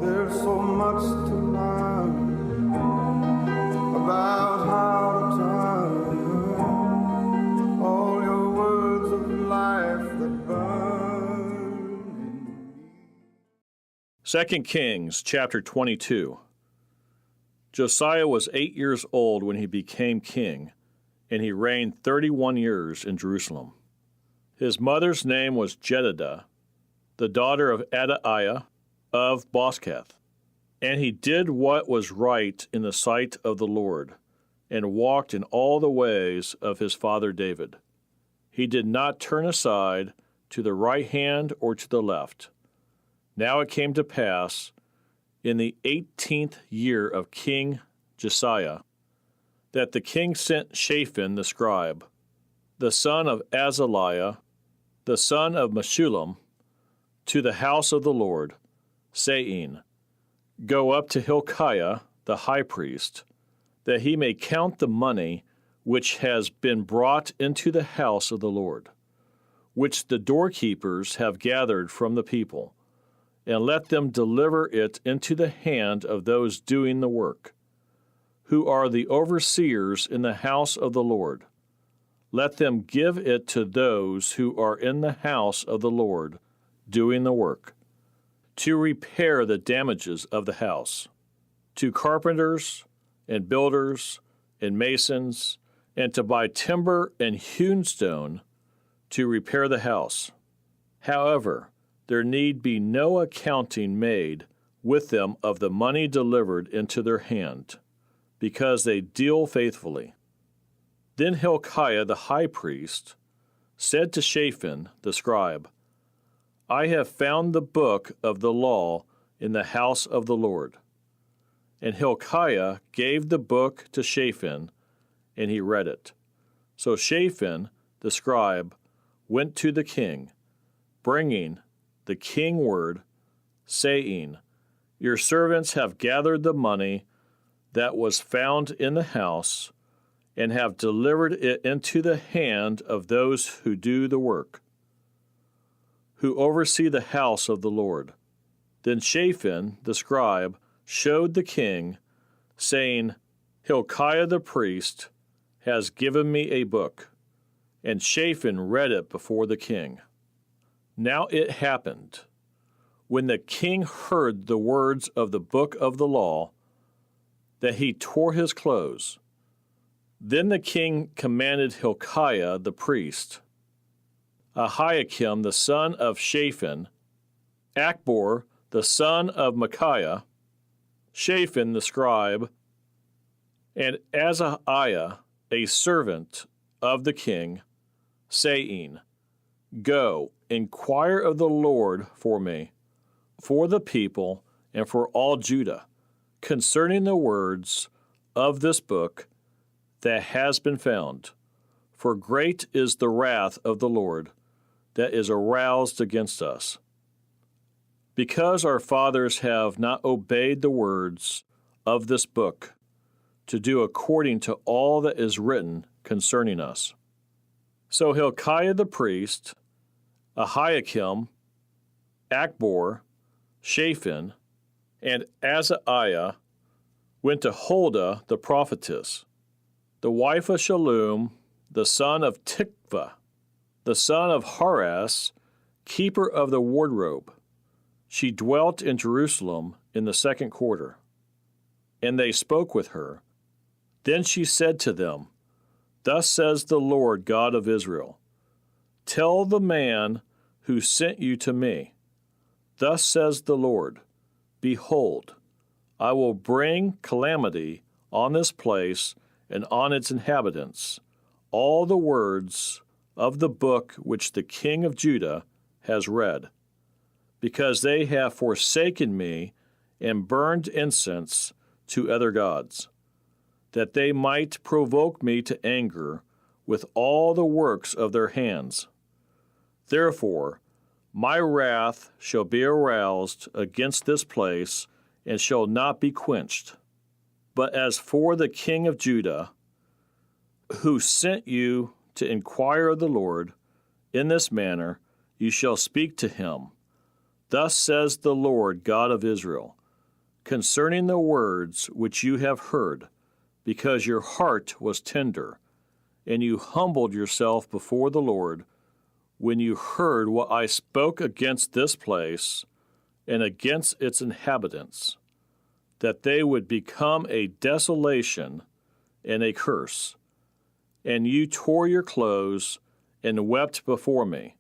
There's so much to learn about how to turn all your words of life that burn in me. 2 Kings chapter 22. Josiah was 8 years old when he became king, and he reigned 31 years in Jerusalem. His mother's name was Jedidah, the daughter of Adaiah of Boskath. And he did what was right in the sight of the Lord, and walked in all the ways of his father David. He did not turn aside to the right hand or to the left. Now it came to pass, in the 18th year of King Josiah, that the king sent Shaphan the scribe, the son of Azaliah, the son of Meshullam, to the house of the Lord, saying, Go up to Hilkiah the high priest, that he may count the money which has been brought into the house of the Lord, which the doorkeepers have gathered from the people, and let them deliver it into the hand of those doing the work, who are the overseers in the house of the Lord. Let them give it to those who are in the house of the Lord doing the work, to repair the damages of the house, to carpenters and builders and masons, and to buy timber and hewn stone to repair the house. However, there need be no accounting made with them of the money delivered into their hand, because they deal faithfully. Then Hilkiah the high priest said to Shaphan the scribe, I have found the book of the law in the house of the Lord. And Hilkiah gave the book to Shaphan, and he read it. So Shaphan the scribe went to the king, bringing the king word, saying, Your servants have gathered the money that was found in the house, and have delivered it into the hand of those who do the work, who oversee the house of the Lord. Then Shaphan the scribe showed the king, saying, Hilkiah the priest has given me a book. And Shaphan read it before the king. Now it happened, when the king heard the words of the book of the law, that he tore his clothes. Then the king commanded Hilkiah the priest, Ahikam the son of Shaphan, Achbor the son of Micaiah, Shaphan the scribe, and Azariah a servant of the king, saying, Go, inquire of the Lord for me, for the people, and for all Judah, concerning the words of this book that has been found. For great is the wrath of the Lord that is aroused against us, because our fathers have not obeyed the words of this book, to do according to all that is written concerning us. So Hilkiah the priest, Ahikam, Achbor, Shaphan, and Azariah went to Huldah the prophetess, the wife of Shallum, the son of Tikvah, the son of Haras, keeper of the wardrobe. She dwelt in Jerusalem in the second quarter. And they spoke with her. Then she said to them, Thus says the Lord God of Israel, Tell the man who sent you to me, Thus says the Lord, Behold, I will bring calamity on this place and on its inhabitants, all the words of the book which the king of Judah has read, because they have forsaken me and burned incense to other gods, that they might provoke me to anger with all the works of their hands. Therefore, my wrath shall be aroused against this place and shall not be quenched. But as for the king of Judah, who sent you to inquire of the Lord, in this manner you shall speak to him. Thus says the Lord God of Israel, concerning the words which you have heard, because your heart was tender, and you humbled yourself before the Lord, when you heard what I spoke against this place and against its inhabitants, that they would become a desolation and a curse. And you tore your clothes and wept before me.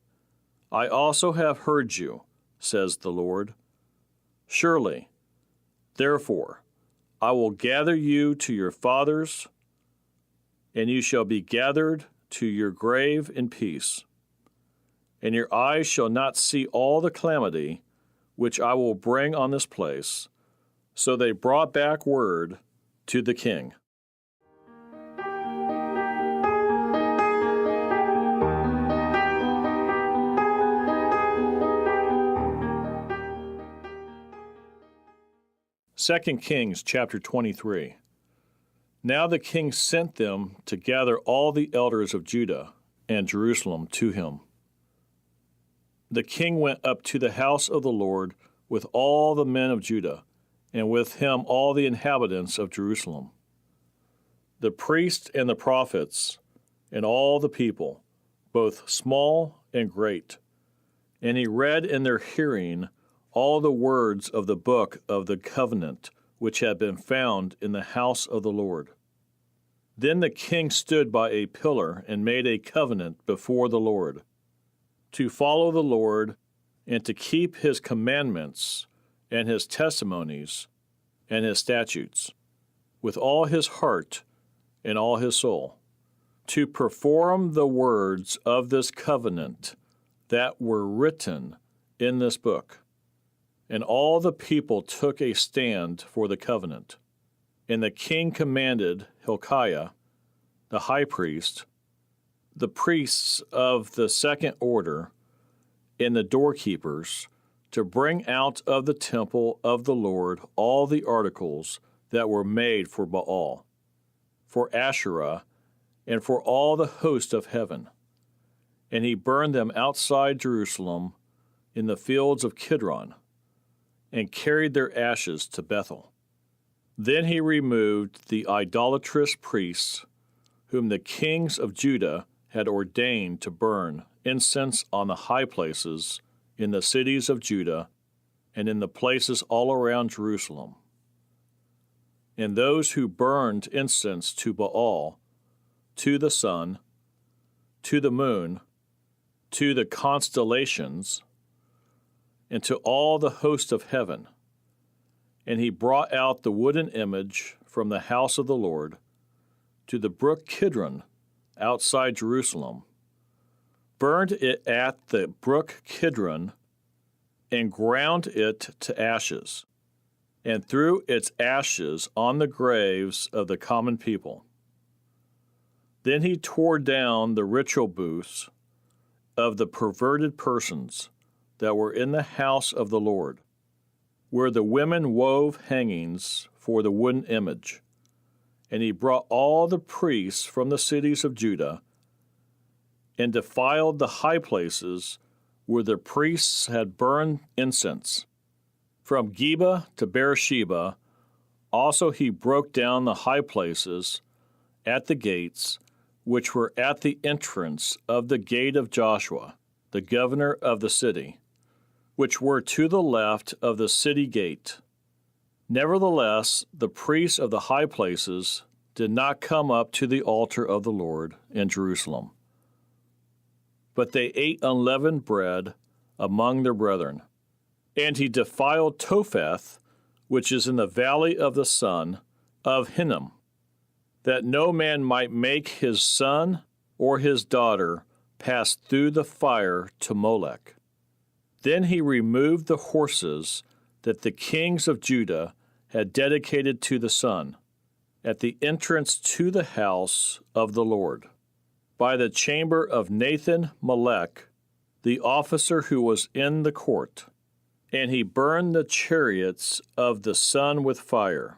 I also have heard you, says the Lord. Surely, therefore, I will gather you to your fathers, and you shall be gathered to your grave in peace. And your eyes shall not see all the calamity which I will bring on this place. So they brought back word to the king. Second Kings chapter 23. Now the king sent them to gather all the elders of Judah and Jerusalem to him. The king went up to the house of the Lord with all the men of Judah, and with him all the inhabitants of Jerusalem, the priests and the prophets, and all the people, both small and great. And he read in their hearing all the words of the book of the covenant which had been found in the house of the Lord. Then the king stood by a pillar and made a covenant before the Lord, to follow the Lord and to keep his commandments and his testimonies and his statutes with all his heart and all his soul, to perform the words of this covenant that were written in this book. And all the people took a stand for the covenant. And the king commanded Hilkiah, the high priest, the priests of the second order, and the doorkeepers, to bring out of the temple of the Lord all the articles that were made for Baal, for Asherah, and for all the host of heaven. And he burned them outside Jerusalem in the fields of Kidron, and carried their ashes to Bethel. Then he removed the idolatrous priests, whom the kings of Judah had ordained to burn incense on the high places in the cities of Judah and in the places all around Jerusalem. And those who burned incense to Baal, to the sun, to the moon, to the constellations, and to all the host of heaven. And he brought out the wooden image from the house of the Lord to the brook Kidron outside Jerusalem, burned it at the brook Kidron, and ground it to ashes, and threw its ashes on the graves of the common people. Then he tore down the ritual booths of the perverted persons that were in the house of the Lord, where the women wove hangings for the wooden image. And he brought all the priests from the cities of Judah, and defiled the high places where the priests had burned incense. From Geba to Beersheba, also he broke down the high places at the gates, which were at the entrance of the gate of Joshua, the governor of the city, which were to the left of the city gate. Nevertheless, the priests of the high places did not come up to the altar of the Lord in Jerusalem, but they ate unleavened bread among their brethren. And he defiled Topheth, which is in the valley of the son of Hinnom, that no man might make his son or his daughter pass through the fire to Molech. Then he removed the horses that the kings of Judah had dedicated to the sun at the entrance to the house of the Lord, by the chamber of Nathan Melech, the officer who was in the court. And he burned the chariots of the sun with fire,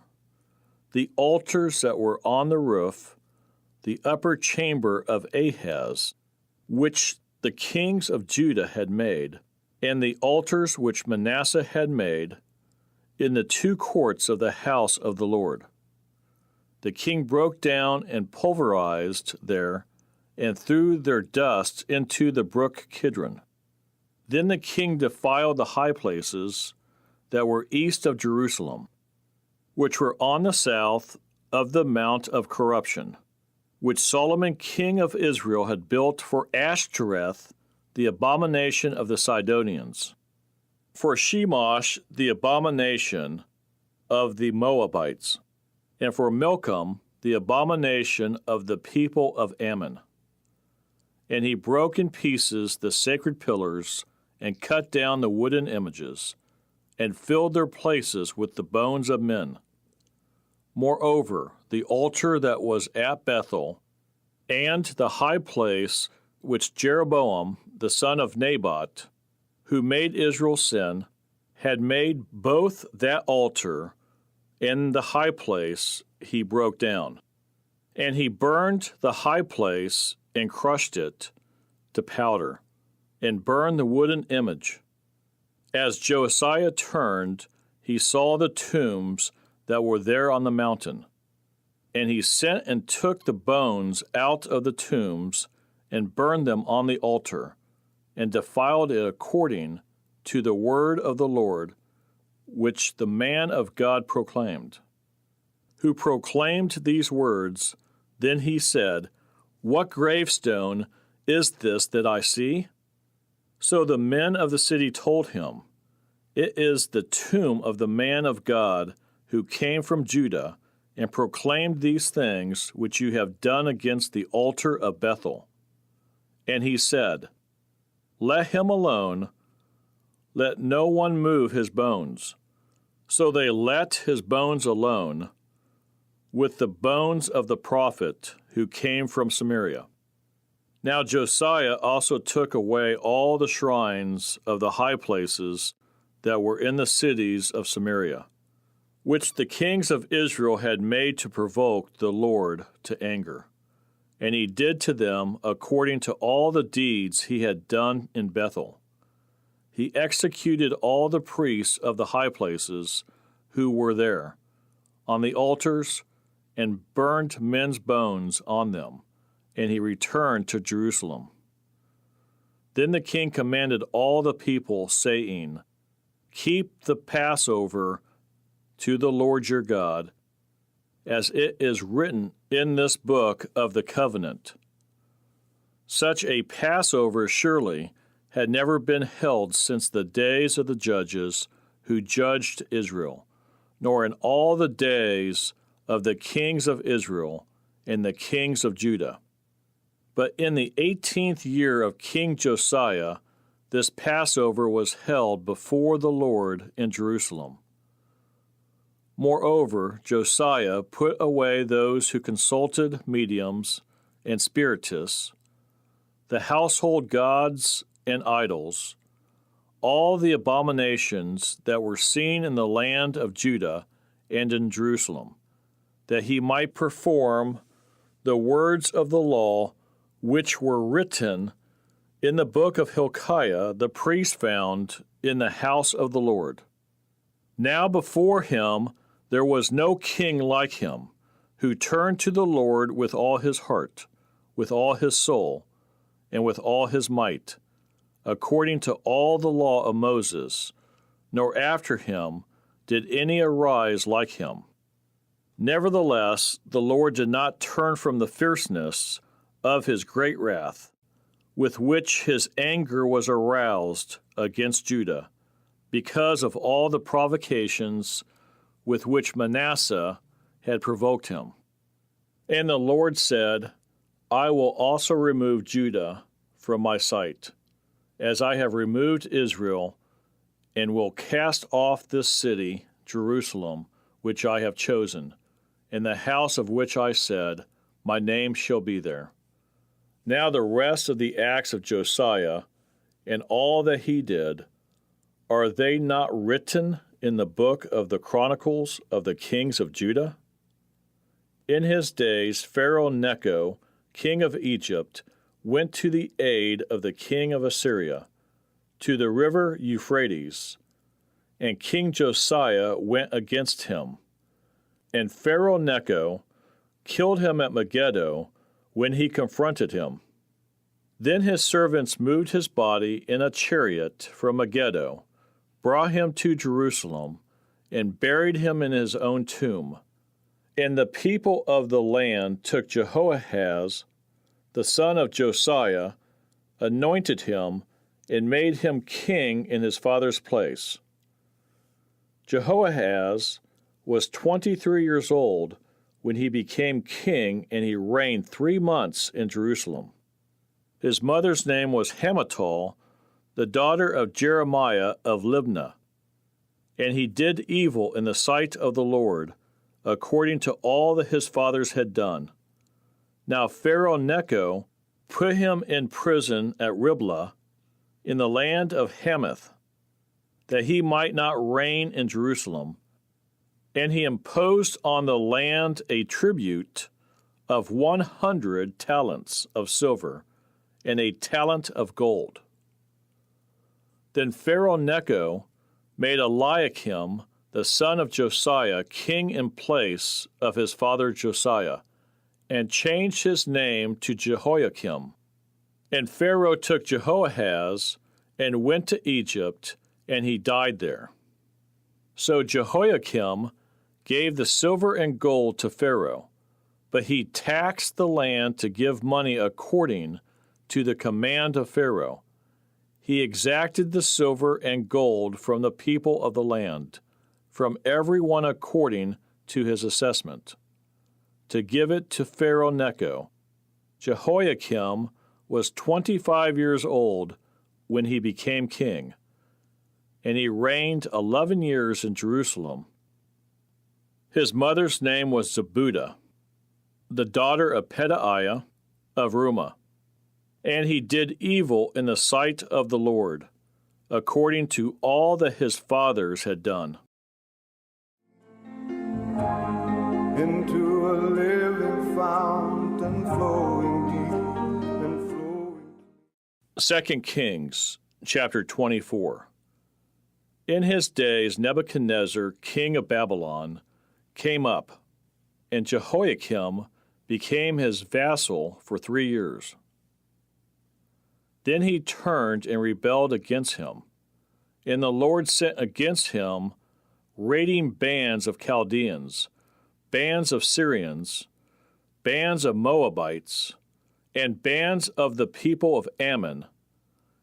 the altars that were on the roof, the upper chamber of Ahaz, which the kings of Judah had made, and the altars which Manasseh had made, in the two courts of the house of the Lord. The king broke down and pulverized there, and threw their dust into the brook Kidron. Then the king defiled the high places that were east of Jerusalem, which were on the south of the Mount of Corruption, which Solomon king of Israel had built for Ashtoreth, the abomination of the Sidonians, for Shemosh, the abomination of the Moabites, and for Milcom, the abomination of the people of Ammon. And he broke in pieces the sacred pillars, and cut down the wooden images, and filled their places with the bones of men. Moreover, the altar that was at Bethel, and the high place which Jeroboam the son of Nebat, who made Israel sin, had made, both that altar and the high place he broke down. And he burned the high place and crushed it to powder, and burned the wooden image. As Josiah turned, he saw the tombs that were there on the mountain. And he sent and took the bones out of the tombs, and burned them on the altar, and defiled it according to the word of the Lord, which the man of God proclaimed. Who proclaimed these words, then he said, What gravestone is this that I see? So the men of the city told him, It is the tomb of the man of God who came from Judah, and proclaimed these things which you have done against the altar of Bethel. And he said, Let him alone, let no one move his bones. So they let his bones alone, with the bones of the prophet who came from Samaria. Now Josiah also took away all the shrines of the high places that were in the cities of Samaria, which the kings of Israel had made to provoke the Lord to anger. And he did to them according to all the deeds he had done in Bethel. He executed all the priests of the high places who were there on the altars, and burned men's bones on them, and he returned to Jerusalem. Then the king commanded all the people, saying, Keep the Passover to the Lord your God, as it is written in this book of the covenant. Such a Passover surely had never been held since the days of the judges who judged Israel, nor in all the days of the kings of Israel and the kings of Judah. But in the 18th year of King Josiah, this Passover was held before the Lord in Jerusalem. Moreover, Josiah put away those who consulted mediums and spiritists, the household gods and idols, all the abominations that were seen in the land of Judah and in Jerusalem, that he might perform the words of the law which were written in the book of Hilkiah the priest found in the house of the Lord. Now before him there was no king like him, who turned to the Lord with all his heart, with all his soul, and with all his might, according to all the law of Moses, nor after him did any arise like him. Nevertheless, the Lord did not turn from the fierceness of his great wrath, with which his anger was aroused against Judah, because of all the provocations with which Manasseh had provoked him. And the Lord said, I will also remove Judah from my sight, as I have removed Israel, and will cast off this city, Jerusalem, which I have chosen, and the house of which I said, My name shall be there. Now the rest of the acts of Josiah, and all that he did, are they not written in the book of the Chronicles of the kings of Judah? In his days Pharaoh Necho, king of Egypt, went to the aid of the king of Assyria, to the river Euphrates, and King Josiah went against him. And Pharaoh Necho killed him at Megiddo when he confronted him. Then his servants moved his body in a chariot from Megiddo, brought him to Jerusalem, and buried him in his own tomb. And the people of the land took Jehoahaz, the son of Josiah, anointed him, and made him king in his father's place. Jehoahaz was 23 years old when he became king, and he reigned 3 months in Jerusalem. His mother's name was Hamutal, the daughter of Jeremiah of Libnah. And he did evil in the sight of the Lord, according to all that his fathers had done. Now Pharaoh Necho put him in prison at Riblah, in the land of Hamath, that he might not reign in Jerusalem. And he imposed on the land a tribute of 100 talents of silver and a talent of gold. Then Pharaoh Necho made Eliakim, the son of Josiah, king in place of his father Josiah, and changed his name to Jehoiakim. And Pharaoh took Jehoahaz and went to Egypt, and he died there. So Jehoiakim gave the silver and gold to Pharaoh, but he taxed the land to give money according to the command of Pharaoh. He exacted the silver and gold from the people of the land, from every one according to his assessment, to give it to Pharaoh Necho. Jehoiakim was 25 years old when he became king, and he reigned 11 years in Jerusalem. His mother's name was Zebudah, the daughter of Pedaiah of Rumah. And he did evil in the sight of the Lord, according to all that his fathers had done. Into a living fountain flowing deep and flowing. 2 Kings chapter 24. In his days Nebuchadnezzar, king of Babylon, came up, and Jehoiakim became his vassal for 3 years. Then he turned and rebelled against him, and the Lord sent against him raiding bands of Chaldeans, bands of Syrians, bands of Moabites, and bands of the people of Ammon.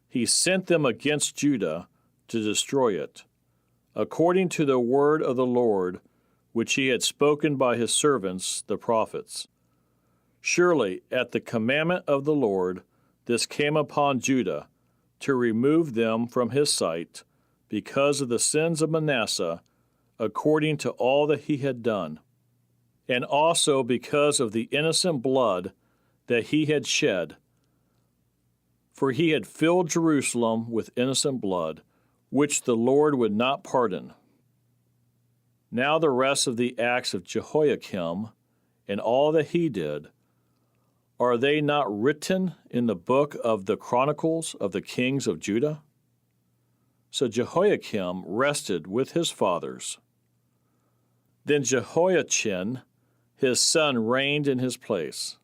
He sent them against Judah to destroy it, according to the word of the Lord, which he had spoken by his servants the prophets. Surely at the commandment of the Lord this came upon Judah, to remove them from his sight, because of the sins of Manasseh, according to all that he had done, and also because of the innocent blood that he had shed. For he had filled Jerusalem with innocent blood, which the Lord would not pardon. Now the rest of the acts of Jehoiakim, and all that he did, are they not written in the book of the Chronicles of the kings of Judah? So Jehoiakim rested with his fathers. Then Jehoiachin, his son, reigned in his place.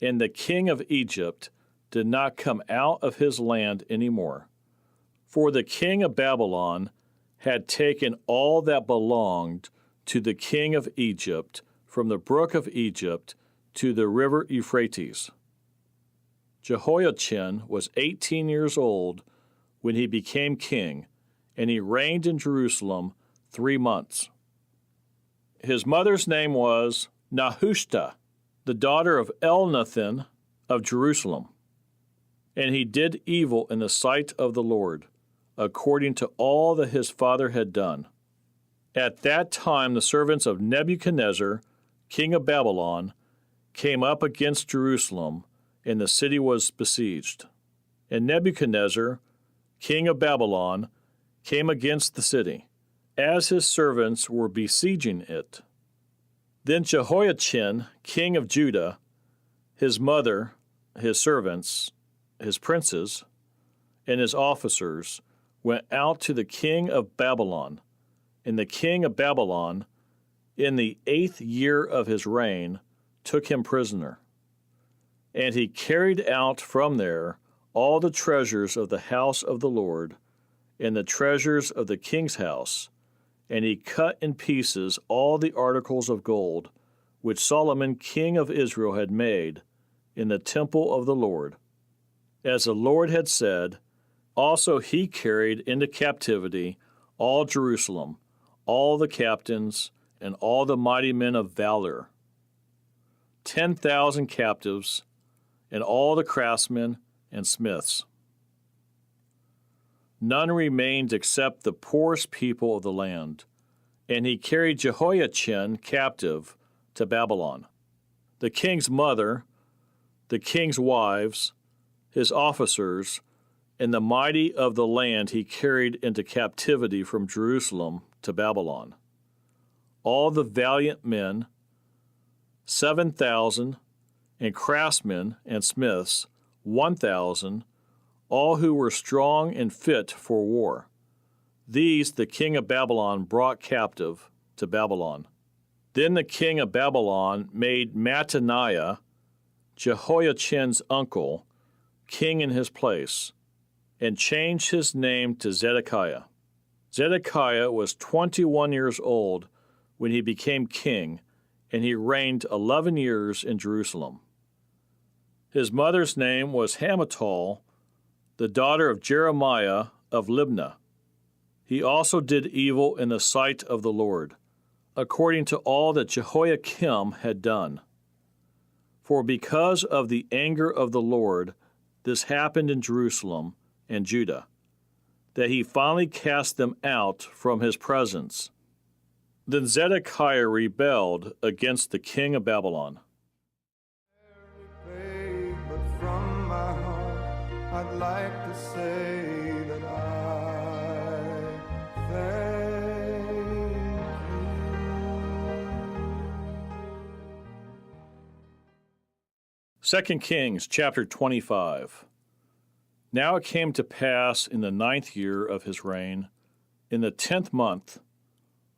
And the king of Egypt did not come out of his land any more, for the king of Babylon had taken all that belonged to the king of Egypt from the brook of Egypt to the river Euphrates. Jehoiachin was 18 years old when he became king, and he reigned in Jerusalem 3 months. His mother's name was Nehushta, the daughter of Elnathan of Jerusalem. And he did evil in the sight of the Lord, according to all that his father had done. At that time the servants of Nebuchadnezzar, king of Babylon, came up against Jerusalem, and the city was besieged. And Nebuchadnezzar, king of Babylon, came against the city, as his servants were besieging it. Then Jehoiachin, king of Judah, his mother, his servants, his princes, and his officers went out to the king of Babylon, and the king of Babylon, in the 8th year of his reign, took him prisoner. And he carried out from there all the treasures of the house of the Lord, and the treasures of the king's house, and he cut in pieces all the articles of gold which Solomon king of Israel had made in the temple of the Lord. As the Lord had said, also he carried into captivity all Jerusalem, all the captains, and all the mighty men of valor, 10,000 captives, and all the craftsmen and smiths. None remained except the poorest people of the land, and he carried Jehoiachin captive to Babylon. The king's mother, the king's wives, his officers, and the mighty of the land he carried into captivity from Jerusalem to Babylon. All the valiant men, 7,000, and craftsmen and smiths, 1,000, all who were strong and fit for war. These the king of Babylon brought captive to Babylon. Then the king of Babylon made Mattaniah, Jehoiachin's uncle, king in his place, and changed his name to Zedekiah. Zedekiah was 21 years old when he became king, and he reigned 11 years in Jerusalem. His mother's name was Hamutal, the daughter of Jeremiah of Libnah. He also did evil in the sight of the Lord, according to all that Jehoiakim had done. For because of the anger of the Lord, this happened in Jerusalem and Judah, that he finally cast them out from his presence. Then Zedekiah rebelled against the king of Babylon. But from my heart, I'd like to say that I thank you. 2 Kings chapter 25. Now it came to pass in the 9th year of his reign, in the 10th month,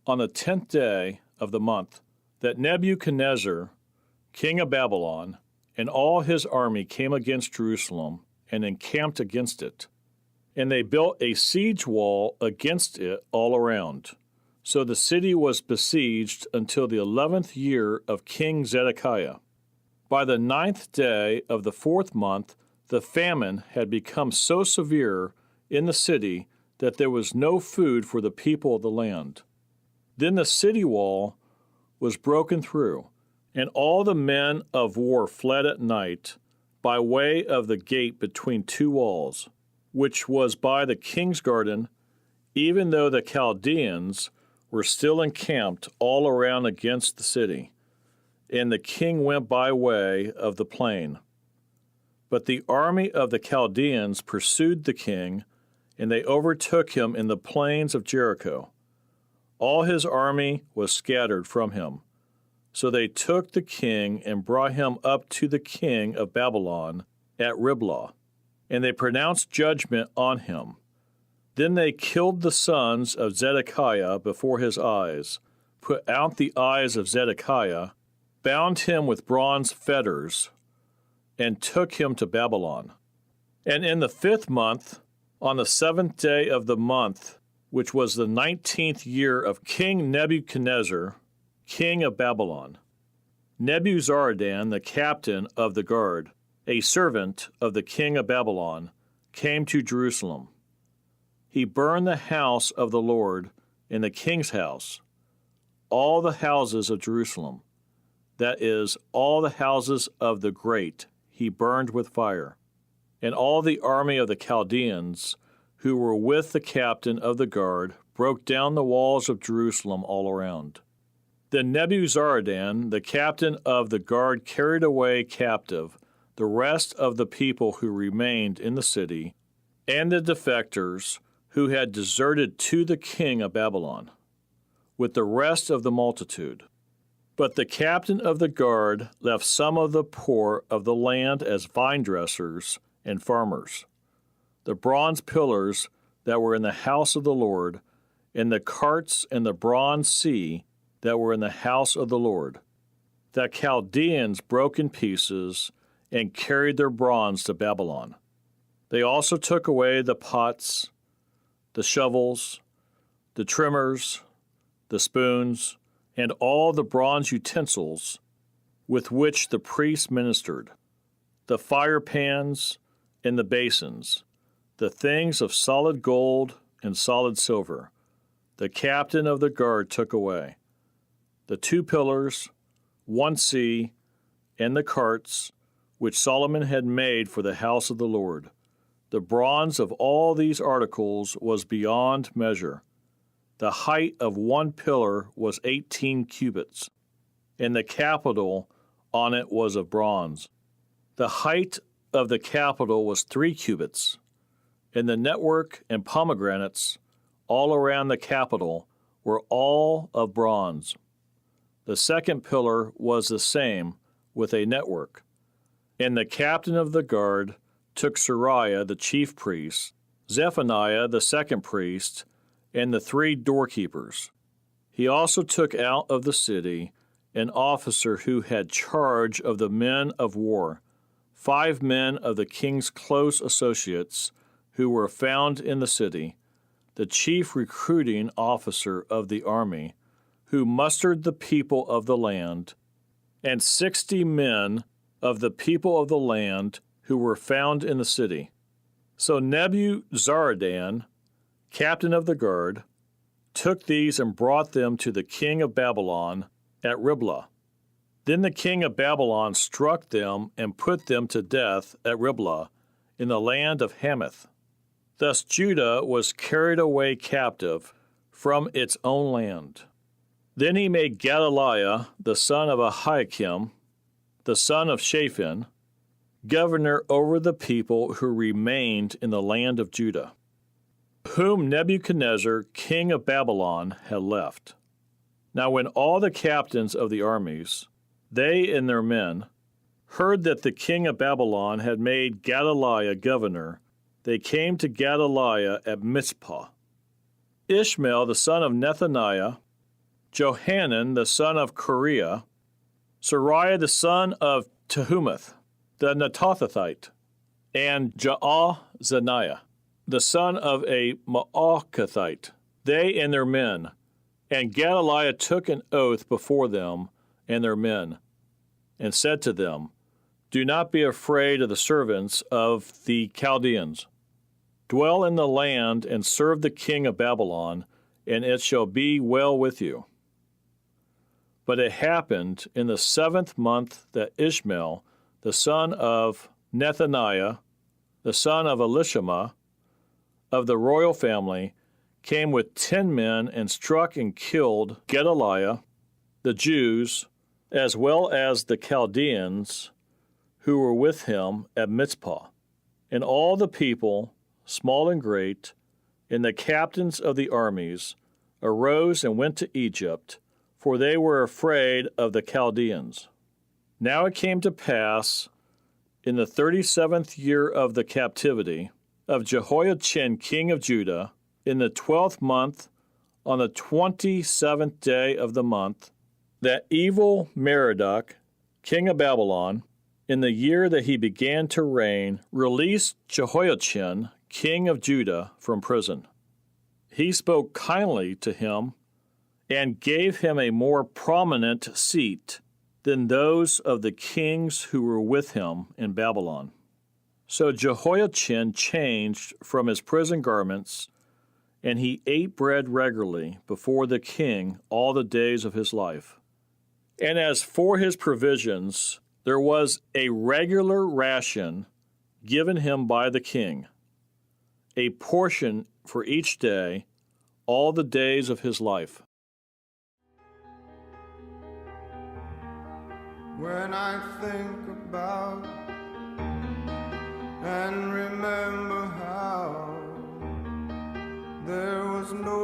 on the 10th day of the month, that Nebuchadnezzar, king of Babylon, and all his army came against Jerusalem and encamped against it. And they built a siege wall against it all around. So the city was besieged until the 11th year of King Zedekiah. By the 9th day of the 4th month, the famine had become so severe in the city that there was no food for the people of the land. Then the city wall was broken through, and all the men of war fled at night by way of the gate between two walls, which was by the king's garden, even though the Chaldeans were still encamped all around against the city, and the king went by way of the plain. But the army of the Chaldeans pursued the king, and they overtook him in the plains of Jericho. All his army was scattered from him. So they took the king and brought him up to the king of Babylon at Riblah, and they pronounced judgment on him. Then they killed the sons of Zedekiah before his eyes, put out the eyes of Zedekiah, bound him with bronze fetters, and took him to Babylon. And in the 5th month, on the 7th day of the month, which was the 19th year of King Nebuchadnezzar, king of Babylon, Nebuzaradan, the captain of the guard, a servant of the king of Babylon, came to Jerusalem. He burned the house of the Lord and the king's house, all the houses of Jerusalem, that is, all the houses of the great, he burned with fire, and all the army of the Chaldeans who were with the captain of the guard broke down the walls of Jerusalem all around. Then Nebuzaradan, the captain of the guard, carried away captive the rest of the people who remained in the city, and the defectors who had deserted to the king of Babylon, with the rest of the multitude. But the captain of the guard left some of the poor of the land as vine dressers and farmers. The bronze pillars that were in the house of the Lord, and the carts and the bronze sea that were in the house of the Lord. The Chaldeans broke in pieces and carried their bronze to Babylon. They also took away the pots, the shovels, the trimmers, the spoons, and all the bronze utensils with which the priests ministered, the fire pans and the basins, the things of solid gold and solid silver. The captain of the guard took away the 2 pillars, 1 sea, and the carts which Solomon had made for the house of the Lord. The bronze of all these articles was beyond measure. The height of 1 pillar was 18 cubits, and the capital on it was of bronze. The height of the capital was 3 cubits, and the network and pomegranates all around the capital were all of bronze. The 2nd pillar was the same, with a network. And the captain of the guard took Sariah the chief priest, Zephaniah the 2nd priest, and the 3 doorkeepers. He also took out of the city an officer who had charge of the men of war, 5 men of the king's close associates who were found in the city, the chief recruiting officer of the army, who mustered the people of the land, and 60 men of the people of the land who were found in the city. So Nebuzaradan, captain of the guard, took these and brought them to the king of Babylon at Riblah. Then the king of Babylon struck them and put them to death at Riblah in the land of Hamath. Thus Judah was carried away captive from its own land. Then he made Gedaliah, the son of Ahikam, the son of Shaphan, governor over the people who remained in the land of Judah, whom Nebuchadnezzar, king of Babylon, had left. Now when all the captains of the armies, they and their men, heard that the king of Babylon had made Gedaliah governor, they came to Gedaliah at Mizpah. Ishmael, the son of Nethaniah, Johanan, the son of Kareah, Sariah, the son of Tehumath, the Netophathite, and Jaazaniah, the son of a Maakathite, they and their men. And Gedaliah took an oath before them and their men, and said to them, Do not be afraid of the servants of the Chaldeans. Dwell in the land and serve the king of Babylon, and it shall be well with you. But it happened in the 7th month that Ishmael, the son of Nethaniah, the son of Elishama, of the royal family, came with 10 men and struck and killed Gedaliah, the Jews, as well as the Chaldeans who were with him at Mizpah. And all the people, small and great, and the captains of the armies, arose and went to Egypt, for they were afraid of the Chaldeans. Now it came to pass, in the 37th year of the captivity of Jehoiachin king of Judah, in the 12th month, on the 27th day of the month, that evil Merodach, king of Babylon, in the year that he began to reign, released Jehoiachin, king of Judah, from prison. He spoke kindly to him and gave him a more prominent seat than those of the kings who were with him in Babylon. So Jehoiachin changed from his prison garments, and he ate bread regularly before the king all the days of his life. And as for his provisions, there was a regular ration given him by the king, a portion for each day, all the days of his life. When I think about and remember how there was no